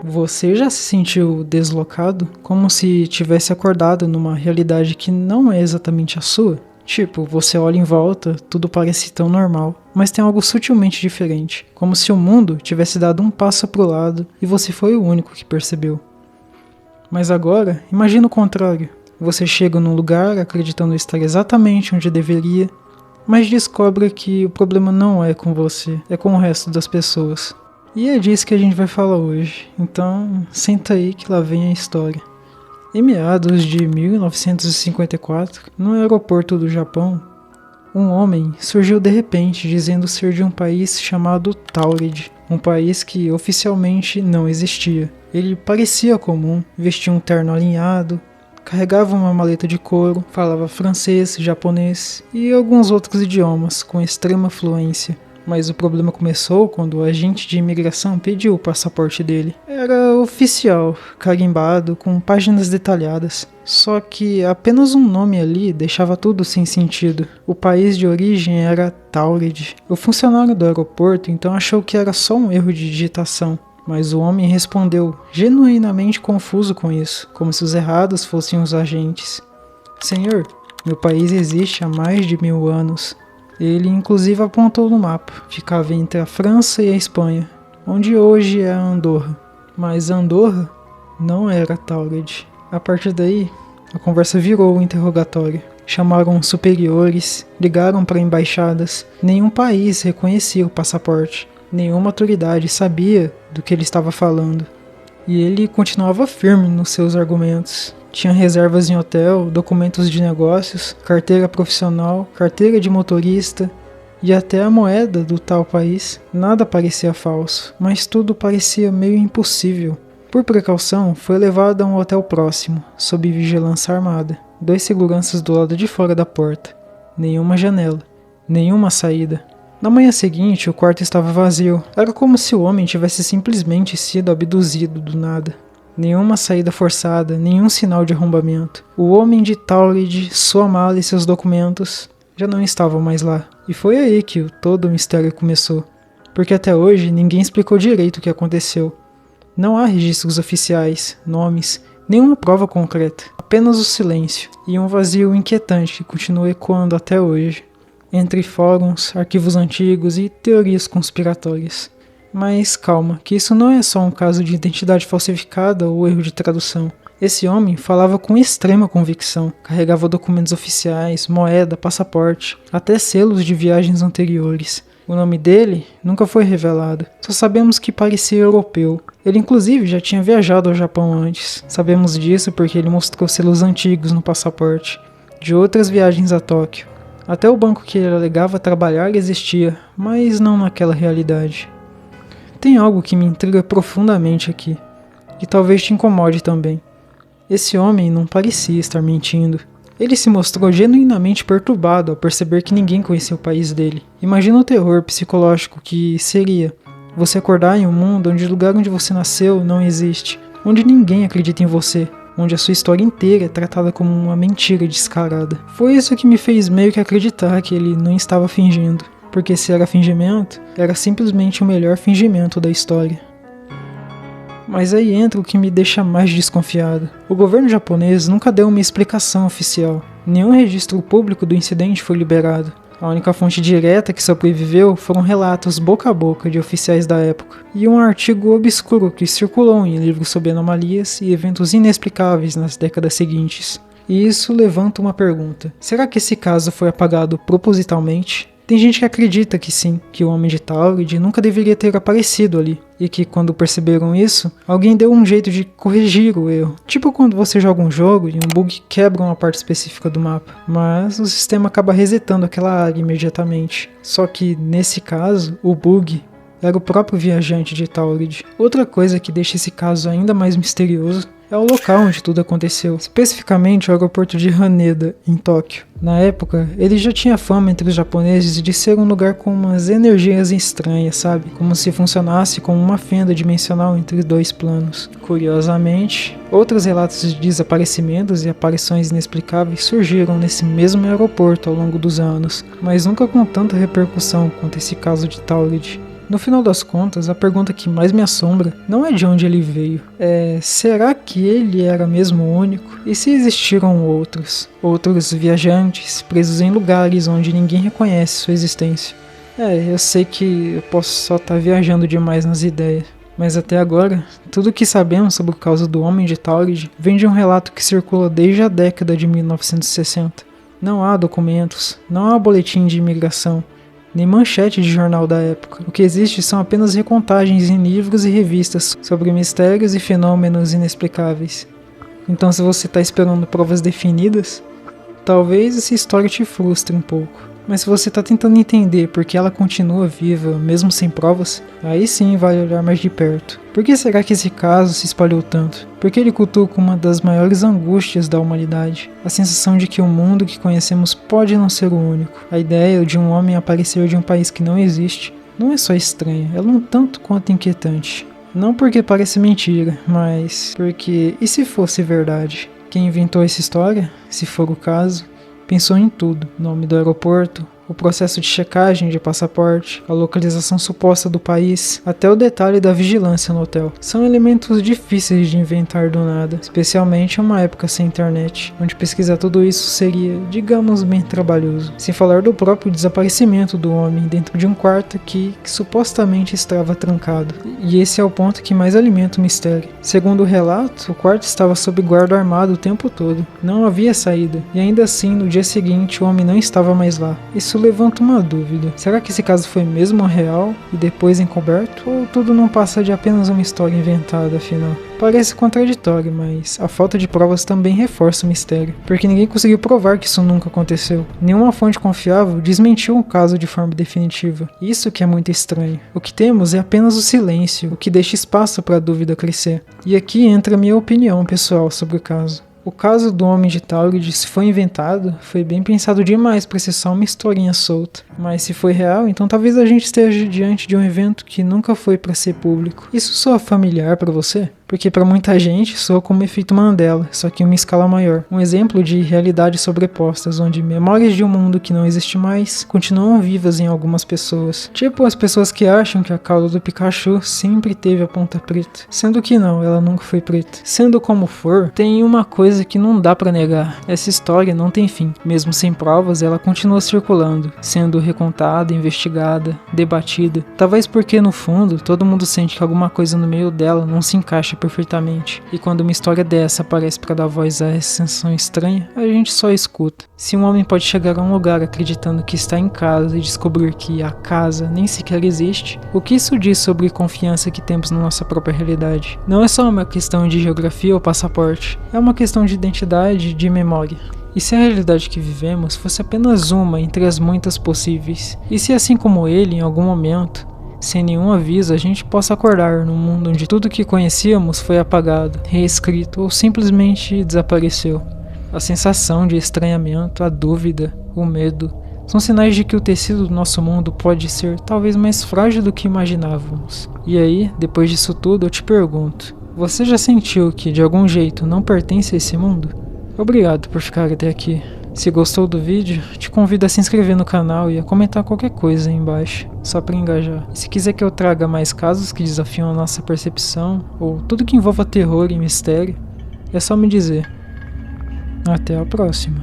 Você já se sentiu deslocado? Como se tivesse acordado numa realidade que não é exatamente a sua? Tipo, você olha em volta, tudo parece tão normal, mas tem algo sutilmente diferente, como se o mundo tivesse dado um passo pro lado e você foi o único que percebeu. Mas agora, imagina o contrário. Você chega num lugar acreditando estar exatamente onde deveria, mas descobre que o problema não é com você, é com o resto das pessoas. E é disso que a gente vai falar hoje, então senta aí que lá vem a história. Em meados de 1954, no aeroporto do Japão, um homem surgiu de repente dizendo ser de um país chamado Taurid, um país que oficialmente não existia. Ele parecia comum, vestia um terno alinhado, carregava uma maleta de couro, falava francês, japonês e alguns outros idiomas com extrema fluência. Mas o problema começou quando o agente de imigração pediu o passaporte dele. Era oficial, carimbado, com páginas detalhadas. Só que apenas um nome ali deixava tudo sem sentido. O país de origem era Taurid. O funcionário do aeroporto então achou que era só um erro de digitação. Mas o homem respondeu, genuinamente confuso com isso, como se os errados fossem os agentes. Senhor, meu país existe há mais de 1000 anos. Ele inclusive apontou no mapa, ficava entre a França e a Espanha, onde hoje é a Andorra. Mas Andorra não era Taurid. A partir daí, a conversa virou um interrogatório. Chamaram superiores, ligaram para embaixadas. Nenhum país reconhecia o passaporte. Nenhuma autoridade sabia do que ele estava falando. E ele continuava firme nos seus argumentos. Tinha reservas em hotel, documentos de negócios, carteira profissional, carteira de motorista e até a moeda do tal país. Nada parecia falso, mas tudo parecia meio impossível. Por precaução, foi levado a um hotel próximo, sob vigilância armada. 2 seguranças do lado de fora da porta. Nenhuma janela, nenhuma saída. Na manhã seguinte, o quarto estava vazio. Era como se o homem tivesse simplesmente sido abduzido do nada. Nenhuma saída forçada, nenhum sinal de arrombamento. O homem de Taurid, sua mala e seus documentos já não estavam mais lá. E foi aí que todo o mistério começou. Porque até hoje ninguém explicou direito o que aconteceu. Não há registros oficiais, nomes, nenhuma prova concreta. Apenas o silêncio e um vazio inquietante que continua ecoando até hoje. Entre fóruns, arquivos antigos e teorias conspiratórias. Mas calma, que isso não é só um caso de identidade falsificada ou erro de tradução. Esse homem falava com extrema convicção, carregava documentos oficiais, moeda, passaporte, até selos de viagens anteriores. O nome dele nunca foi revelado, só sabemos que parecia europeu. Ele inclusive já tinha viajado ao Japão antes. Sabemos disso porque ele mostrou selos antigos no passaporte, de outras viagens a Tóquio. Até o banco que ele alegava trabalhar existia, mas não naquela realidade. Tem algo que me intriga profundamente aqui, e talvez te incomode também. Esse homem não parecia estar mentindo. Ele se mostrou genuinamente perturbado ao perceber que ninguém conhecia o país dele. Imagina o terror psicológico que seria você acordar em um mundo onde o lugar onde você nasceu não existe, onde ninguém acredita em você, onde a sua história inteira é tratada como uma mentira descarada. Foi isso que me fez meio que acreditar que ele não estava fingindo. Porque se era fingimento, era simplesmente o melhor fingimento da história. Mas aí entra o que me deixa mais desconfiado. O governo japonês nunca deu uma explicação oficial. Nenhum registro público do incidente foi liberado. A única fonte direta que sobreviveu foram relatos boca a boca de oficiais da época e um artigo obscuro que circulou em livros sobre anomalias e eventos inexplicáveis nas décadas seguintes. E isso levanta uma pergunta. Será que esse caso foi apagado propositalmente? Tem gente que acredita que sim, que o homem de Taurid nunca deveria ter aparecido ali, e que quando perceberam isso, alguém deu um jeito de corrigir o erro. Tipo quando você joga um jogo e um bug quebra uma parte específica do mapa, mas o sistema acaba resetando aquela área imediatamente. Só que, nesse caso, o bug era o próprio viajante de Taurid. Outra coisa que deixa esse caso ainda mais misterioso é o local onde tudo aconteceu, especificamente o aeroporto de Haneda, em Tóquio. Na época, ele já tinha fama entre os japoneses de ser um lugar com umas energias estranhas, sabe? Como se funcionasse como uma fenda dimensional entre 2 planos. Curiosamente, outros relatos de desaparecimentos e aparições inexplicáveis surgiram nesse mesmo aeroporto ao longo dos anos, mas nunca com tanta repercussão quanto esse caso de Taurid. No final das contas, a pergunta que mais me assombra não é de onde ele veio, será que ele era mesmo o único? E se existiram outros viajantes presos em lugares onde ninguém reconhece sua existência? Eu sei que eu posso só estar viajando demais nas ideias, mas até agora, tudo o que sabemos sobre o caso do Homem de Taurid vem de um relato que circula desde a década de 1960. Não há documentos, não há boletim de imigração, nem manchete de jornal da época. O que existe são apenas recontagens em livros e revistas sobre mistérios e fenômenos inexplicáveis. Então, se você está esperando provas definidas, talvez essa história te frustre um pouco. Mas se você está tentando entender por que ela continua viva, mesmo sem provas, aí sim vale olhar mais de perto. Por que será que esse caso se espalhou tanto? Porque ele cutuca uma das maiores angústias da humanidade. A sensação de que o mundo que conhecemos pode não ser o único. A ideia de um homem aparecer de um país que não existe não é só estranha, ela é um tanto quanto inquietante. Não porque parece mentira, mas porque e se fosse verdade? Quem inventou essa história, se for o caso, pensou em tudo: nome do aeroporto, o processo de checagem de passaporte, a localização suposta do país, até o detalhe da vigilância no hotel. São elementos difíceis de inventar do nada, especialmente em uma época sem internet, onde pesquisar tudo isso seria, digamos, bem trabalhoso. Sem falar do próprio desaparecimento do homem dentro de um quarto que supostamente estava trancado. E esse é o ponto que mais alimenta o mistério. Segundo o relato, o quarto estava sob guarda armado o tempo todo. Não havia saída, e ainda assim, no dia seguinte, o homem não estava mais lá. Isso levanta uma dúvida. Será que esse caso foi mesmo real e depois encoberto? Ou tudo não passa de apenas uma história inventada, afinal? Parece contraditório, mas a falta de provas também reforça o mistério, porque ninguém conseguiu provar que isso nunca aconteceu. Nenhuma fonte confiável desmentiu o caso de forma definitiva. Isso que é muito estranho. O que temos é apenas o silêncio, o que deixa espaço para a dúvida crescer. E aqui entra a minha opinião pessoal sobre o caso. O caso do Homem de Taurid, se foi inventado, foi bem pensado demais para ser só uma historinha solta. Mas se foi real, então talvez a gente esteja diante de um evento que nunca foi para ser público. Isso soa familiar para você? Porque para muita gente soa como o efeito Mandela, só que em uma escala maior. Um exemplo de realidades sobrepostas, onde memórias de um mundo que não existe mais continuam vivas em algumas pessoas. Tipo as pessoas que acham que a cauda do Pikachu sempre teve a ponta preta, sendo que não, ela nunca foi preta. Sendo como for, tem uma coisa que não dá para negar: essa história não tem fim. Mesmo sem provas, ela continua circulando, sendo recontada, investigada, debatida. Talvez porque no fundo todo mundo sente que alguma coisa no meio dela não se encaixa perfeitamente, e quando uma história dessa aparece para dar voz a essa sensação estranha, a gente só escuta. Se um homem pode chegar a um lugar acreditando que está em casa e descobrir que a casa nem sequer existe, o que isso diz sobre a confiança que temos na nossa própria realidade? Não é só uma questão de geografia ou passaporte, é uma questão de identidade e de memória. E se a realidade que vivemos fosse apenas uma entre as muitas possíveis? E se, assim como ele, em algum momento, sem nenhum aviso, a gente possa acordar num mundo onde tudo que conhecíamos foi apagado, reescrito ou simplesmente desapareceu? A sensação de estranhamento, a dúvida, o medo, são sinais de que o tecido do nosso mundo pode ser talvez mais frágil do que imaginávamos. E aí, depois disso tudo, eu te pergunto: você já sentiu que de algum jeito não pertence a esse mundo? Obrigado por ficar até aqui. Se gostou do vídeo, te convido a se inscrever no canal e a comentar qualquer coisa aí embaixo, só para engajar. E se quiser que eu traga mais casos que desafiam a nossa percepção, ou tudo que envolva terror e mistério, é só me dizer. Até a próxima.